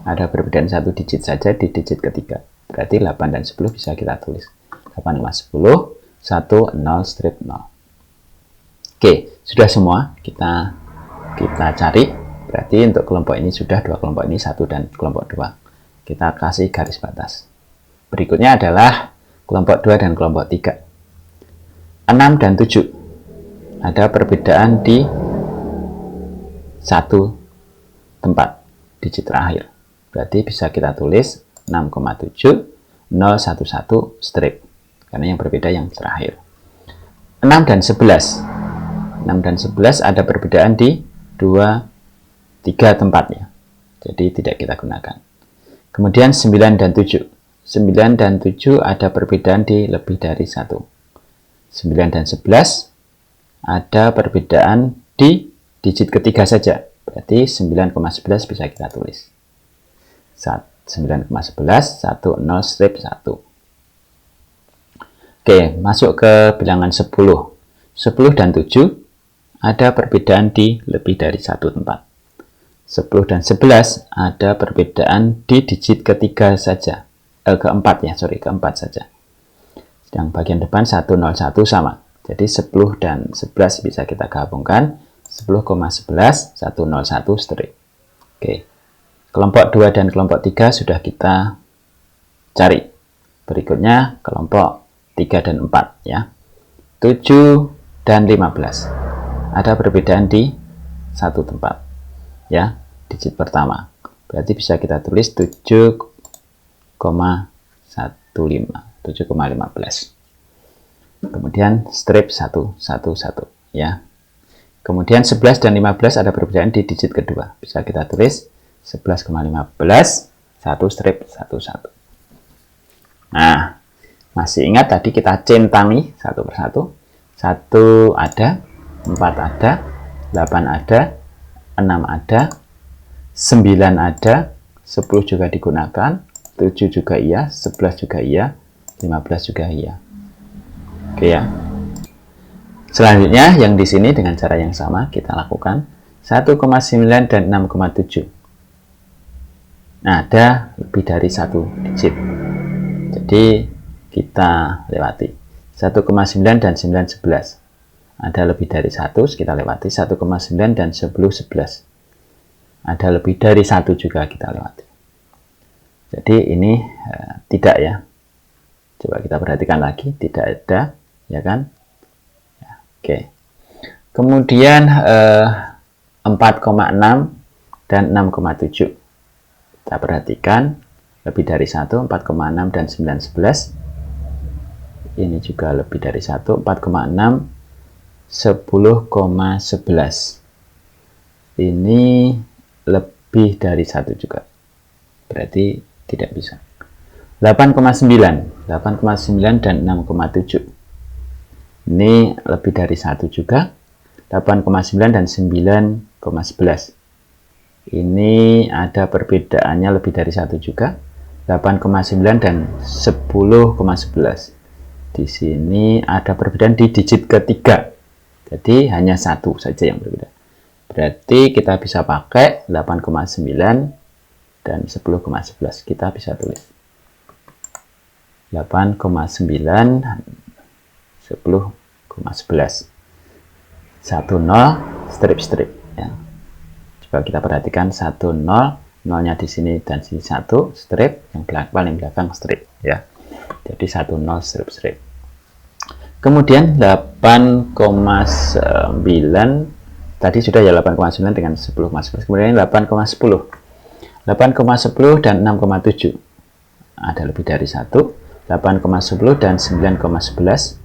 ada perbedaan 1 digit saja di digit ketiga, berarti 8 dan 10 bisa kita tulis 8,10 10 strip 0. Oke, sudah semua kita cari Berarti untuk kelompok ini sudah, dua kelompok ini 1 dan kelompok 2. Kita kasih garis batas. Berikutnya adalah kelompok 2 dan kelompok 3. 6 dan 7. Ada perbedaan di satu tempat, digit terakhir. Berarti bisa kita tulis 6,7, 011 strip. Karena yang berbeda yang terakhir. 6 dan 11. 6 dan 11 ada perbedaan di 3 tempatnya. Jadi tidak kita gunakan. Kemudian 9 dan 7. 9 dan 7 ada perbedaan di lebih dari 1. 9 dan 11 ada perbedaan di digit ketiga saja. Berarti 9,11 bisa kita tulis. 9,11, 10 strip 1. Oke, masuk ke bilangan 10. 10 dan 7 ada perbedaan di lebih dari 1 tempat. 10 dan 11 ada perbedaan di digit ketiga saja. Keempat saja. Yang bagian depan 101 sama. Jadi 10 dan 11 bisa kita gabungkan. 10,11, 101 strip. Oke. Kelompok 2 dan kelompok 3 sudah kita cari. Berikutnya kelompok 3 dan 4 ya. 7 dan 15. Ada perbedaan di satu tempat. Ya, digit pertama. Berarti bisa kita tulis 7,15. Kemudian strip 111 ya. Kemudian 11 dan 15 ada perbedaan di digit kedua. Bisa kita tulis 11,15, 1 strip 11. Nah, masih ingat tadi kita centangi satu persatu. 1 ada, 4 ada, 8 ada, 6 ada, 9 ada, 10 juga digunakan, 7 juga iya, 11 juga iya, 15 juga iya. Oke ya. Selanjutnya yang di sini dengan cara yang sama kita lakukan 1,9 dan 6,7. Nah, ada lebih dari satu digit. Jadi kita lewati 1,9 dan 9,11. Ada lebih dari 1, kita lewati 1,9 dan 10,11. Ada lebih dari 1 juga kita lewati. Jadi ini tidak ya. Coba kita perhatikan lagi, tidak ada, ya kan? Ya, oke. Kemudian 4,6 dan 6,7. Kita perhatikan lebih dari 1, 4,6 dan 9,11. Ini juga lebih dari 1, 4,6, 10,11. Ini lebih dari 1 juga. Berarti tidak bisa. 8,9 dan 6,7. Ini lebih dari 1 juga. 8,9 dan 9,11. Ini ada perbedaannya lebih dari 1 juga. 8,9 dan 10,11. Di sini ada perbedaan di digit ketiga. Jadi hanya 1 saja yang berbeda. Berarti kita bisa pakai 8,9 dan 10,11. Kita bisa tulis 8,9 10,11. 10 strip ya. Coba kita perhatikan 10 nolnya di sini dan sini 1 strip, yang paling belakang strip ya. Jadi 10 strip. Kemudian 8,9 tadi sudah ya, 8,9 dengan 10,11. Kemudian 8,10. 8,10 dan 6,7. Ada lebih dari 1. 8,10 dan 9,11.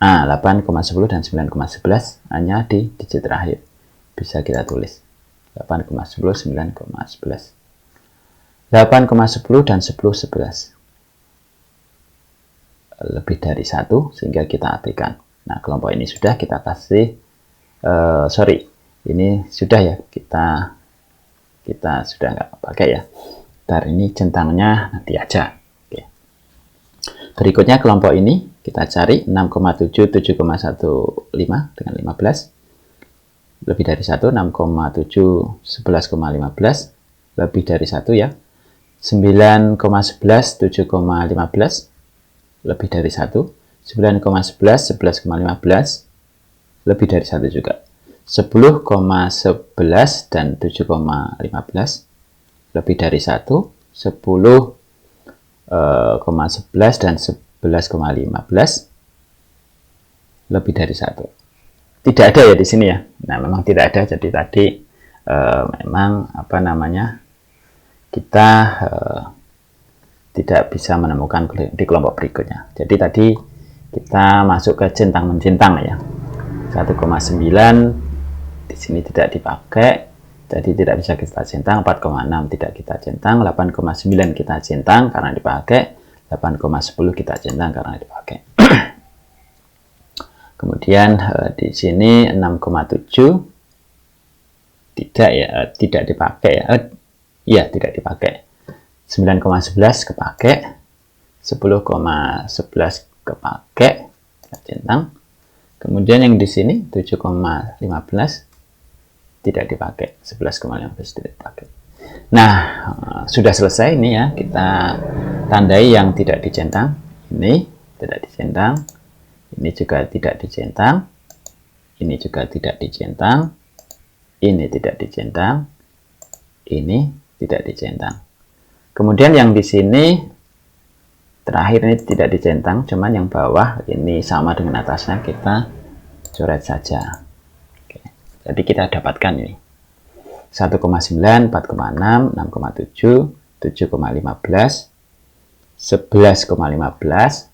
8,10 dan 9,11 hanya di digit terakhir. Bisa kita tulis 8,10, 9,11. 8,10 dan 10,11. Lebih dari 1 sehingga kita artikan. Nah, kelompok ini sudah kita kasih ini sudah ya, kita sudah nggak pakai ya. Ntar ini centangnya nanti aja. Oke. Berikutnya kelompok ini kita cari 6,7, 7,15 dengan 15. Lebih dari 1, 6,7, 11,15. Lebih dari 1 ya. 9,11, 7,15. Lebih dari 1. 9,11, 11,15. Lebih dari 1 juga. 10,11 dan 7,15 lebih dari 1, 10,11 dan 11,15 lebih dari 1. Tidak ada ya di sini ya. Nah, memang tidak ada. Jadi tadi memang apa namanya, kita tidak bisa menemukan di kelompok berikutnya. Jadi tadi kita masuk ke centang mencentang ya. 1,9 di sini tidak dipakai, jadi tidak bisa kita centang. 4,6 tidak kita centang. 8,9 kita centang karena dipakai. 8,10 kita centang karena dipakai. Kemudian di sini 6,7 tidak ya, tidak dipakai ya. Iya, tidak dipakai. 9,11 kepakai. 10,11 kepakai, kita centang. Kemudian yang di sini 7,15 tidak dipakai, 11,15 tidak dipakai. Nah, sudah selesai ini ya, kita tandai yang tidak dicentang. Ini tidak dicentang, ini juga tidak dicentang, ini juga tidak dicentang, ini tidak dicentang, ini tidak dicentang. Kemudian yang di sini terakhir ini tidak dicentang, cuman yang bawah ini sama dengan atasnya, kita coret saja. Oke. Jadi kita dapatkan ini 1,9, 4,6, 6,7, 7,15, 11,15,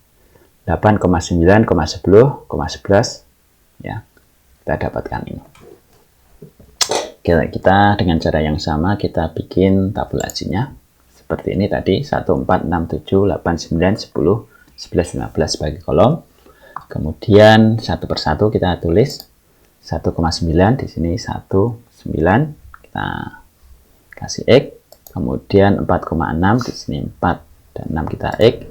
8,9, 10, 11 ya. Kita dapatkan ini. Kita dengan cara yang sama kita bikin tabulasinya. Seperti ini tadi, 1, 4, 6, 7, 8, 9, 10, 11, 15 bagi kolom. Kemudian satu persatu kita tulis 1,9 di sini 1,9 kita kasih X. Kemudian 4,6 di sini 4 dan 6 kita X.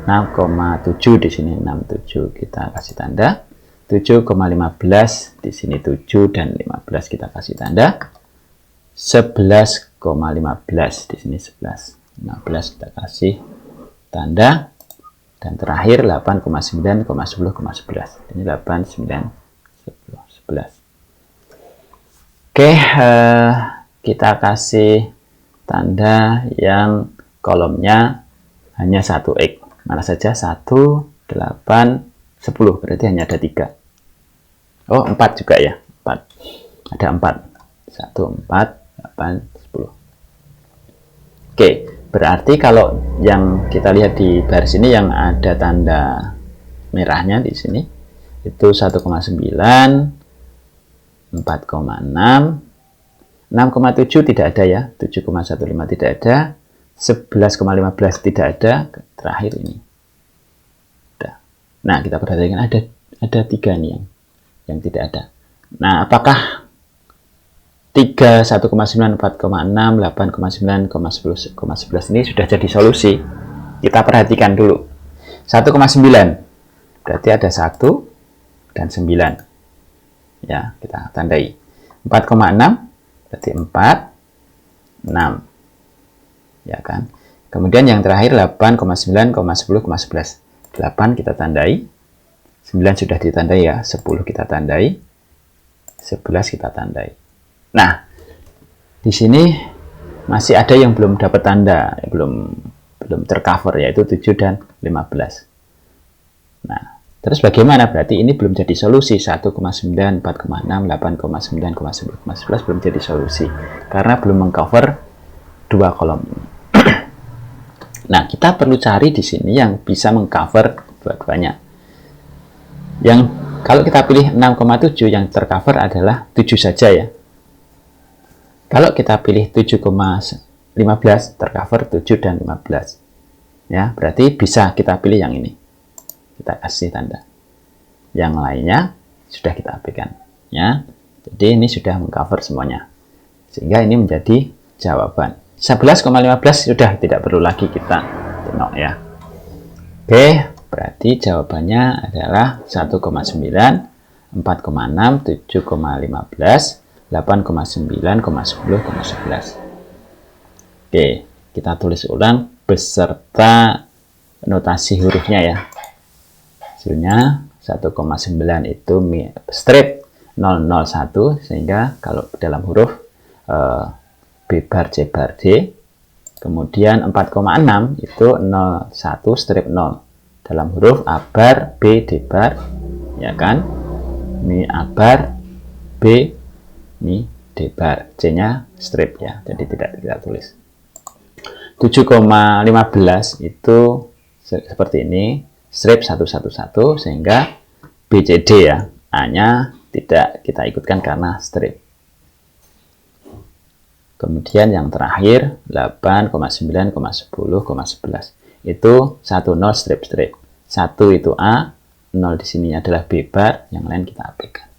6,7 di sini 67 kita kasih tanda. 7,15 di sini 7 dan 15 kita kasih tanda. 11,15 di sini 11. 15 kita kasih tanda. Dan terakhir 8,9, 10, 11. Ini 8, 9, 10, 11. Oke, kita kasih tanda yang kolomnya hanya 1X. Mana saja? 1, 8, 10. Berarti hanya ada 3. Oh, 4 juga ya. 4. Ada 4. 1, 4, 8, 10. Oke, berarti kalau yang kita lihat di baris ini yang ada tanda merahnya di sini itu 1,9, 4,6, 6,7 tidak ada ya, 7,15 tidak ada, 11,15 tidak ada, terakhir ini. Nah, kita perhatikan ada 3 nih yang tidak ada. Nah, apakah 3, 1,9, 4,6, 8,9, 10,11 ini sudah jadi solusi? Kita perhatikan dulu. 1,9 berarti ada 1 dan 9. Ya, kita tandai. 4,6 berarti 4, 6. Ya kan? Kemudian yang terakhir 8,9, 10,11. 8 kita tandai. 9 sudah ditandai ya, 10 kita tandai. 11 kita tandai. Nah, di sini masih ada yang belum dapat tanda, belum tercover, yaitu 7 dan 15. Nah, terus bagaimana? Berarti ini belum jadi solusi. 1,9, 4,6, 8,9, 10, 11 belum jadi solusi karena belum mengcover 2 kolom ini. Nah, kita perlu cari di sini yang bisa mengcover dua-duanya. Yang kalau kita pilih 6,7 yang tercover adalah 7 saja ya. Kalau kita pilih 7,15 tercover 7 dan 15. Ya, berarti bisa kita pilih yang ini. Kita kasih tanda. Yang lainnya sudah kita abaikan, ya. Jadi ini sudah mengcover semuanya. Sehingga ini menjadi jawaban. 11,15 sudah tidak perlu lagi kita tengok ya. Oke, berarti jawabannya adalah 1,9, 4,6, 7,15, 8,9, 10,11. Oke, kita tulis ulang beserta notasi hurufnya ya. Hasilnya 1,9 itu strip 001, sehingga kalau dalam huruf B bar C bar D, kemudian 4,6 itu 01 strip 0 dalam huruf A bar B D bar, ya kan? Ini A bar B, ini D bar, C nya strip ya, jadi tidak kita tulis. 7,15 itu seperti ini, strip 111, sehingga BCD ya, A nya tidak kita ikutkan karena strip. Kemudian yang terakhir 8,9,10,11 itu 10 strip-strip. 1 itu A, 0 di sini adalah B bar, yang lain kita abaikan.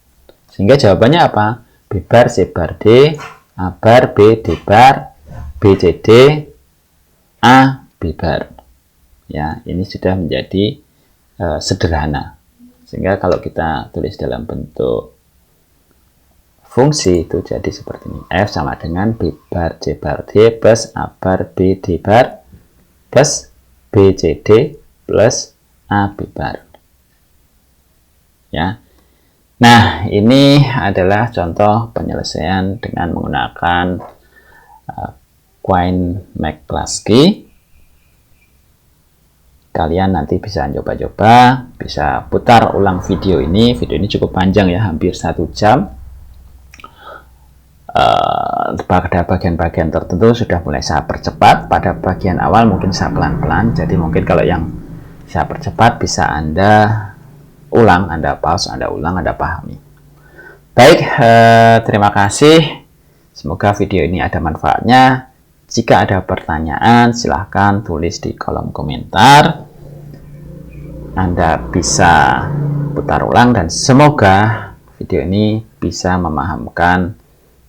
Sehingga jawabannya apa? B bar C bar D, A bar B D bar, B C D, A B bar. Ya, ini sudah menjadi sederhana. Sehingga kalau kita tulis dalam bentuk fungsi itu jadi seperti ini. F sama dengan B bar C bar D plus A bar B D bar plus B C D plus A B bar. Ya. Nah, ini adalah contoh penyelesaian dengan menggunakan Quine-McCluskey. Kalian nanti bisa coba-coba, bisa putar ulang video ini. Video ini cukup panjang ya, hampir 1 jam. Pada bagian-bagian tertentu sudah mulai saya percepat, pada bagian awal mungkin saya pelan-pelan, jadi mungkin kalau yang saya percepat bisa Anda ulang, Anda pause, Anda ulang, Anda pahami. Baik, terima kasih, semoga video ini ada manfaatnya. Jika ada pertanyaan silahkan tulis di kolom komentar, Anda bisa putar ulang, dan semoga video ini bisa memahamkan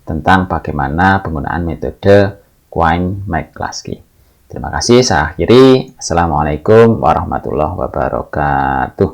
tentang bagaimana penggunaan metode Quine-McCluskey. Terima kasih, saya akhiri. Assalamualaikum warahmatullahi wabarakatuh.